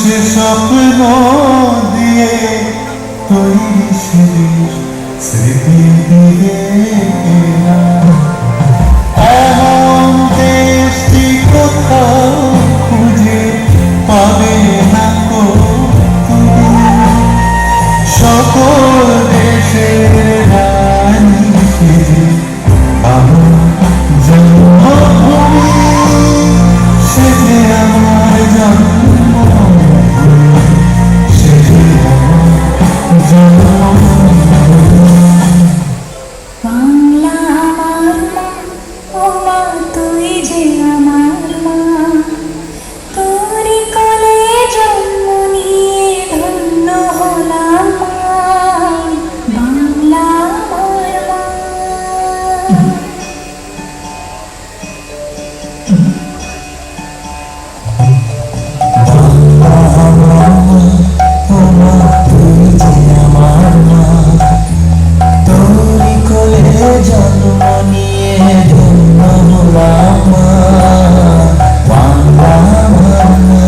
সে স্বপ্ন দিয়ে তৈরি শিরিষ স্মৃতি দিয়ে কেনা। এমন দেশটি কোথাও খুঁজে পাবে না কো তুমি। সকল দেশের রানী সেজে আমার জন্মভূমি, সেজে আমার জন্মভূমি, সেজে আমার জন্মভূমি। বাংলা আমার মা, ও মা তুই যে আমার মা, তোরই কোলে জন্ম নিয়ে ধন্য হলাম মা। বাংলা আমার মা। জন্ম নিয়ে ধন্য হলাম মা। বাংলা আমার মা।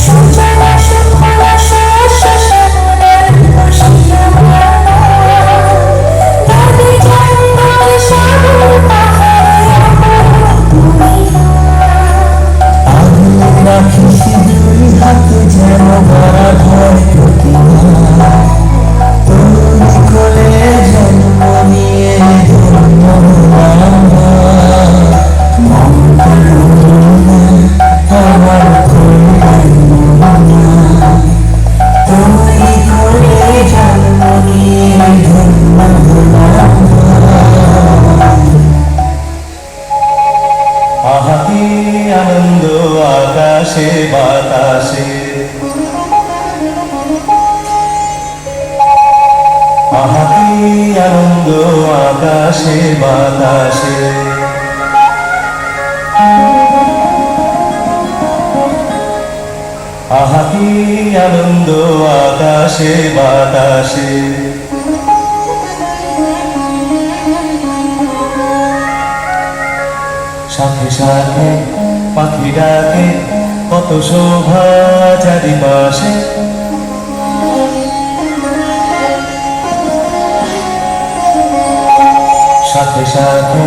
সুজলা সুফলা শস্য শ্যামলার বসিয়া মা, নদী জঙ্গল সাগর পাহাড় তুমি মা। আগলে রাখিস দুই হাতে যেন ভরা ঘর প্রতিমা। তোর কোলে জন্ম নিয়ে ধন্য হলাম মা। মমতার মোহনা আমার কোলের মোহনা। তোর কোলে জন্ম নিয়ে ধন্য হলাম মা। আহা কি আনন্দ আকাশে বাতাসে, আহা কি আনন্দ আকাশে বাতাসে। আহা কি আনন্দ আকাশে বাতাসে। সাথে সাথে পাখি ডাকে কত শোভা চারিপাশে। সাথে সাথে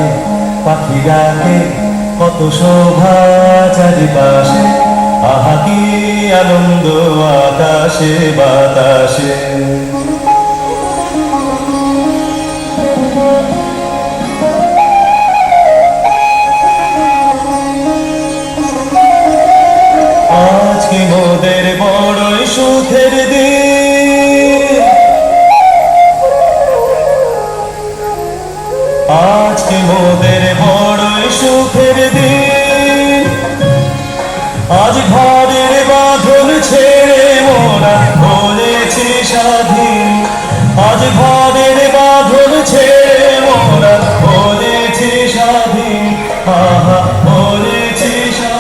পাখি ডাকে কত শোভা চারিপাশে। আহা কি আনন্দ আকাশে বাতাসে। আজকে মোদের বড়ই সুখের দিন, আজকে মোদের বড়ই সুখের দিন। আজ ঘরের বাঁধন ছেড়ে মোরা হয়েছি স্বাধীন। আজ ঘরের বাঁধন ছেড়ে মোরা হয়েছি স্বাধীন। আহা হয়েছি স্বাধীন।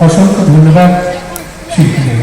অসংখ্য ধন্যবাদ শিল্পীদের।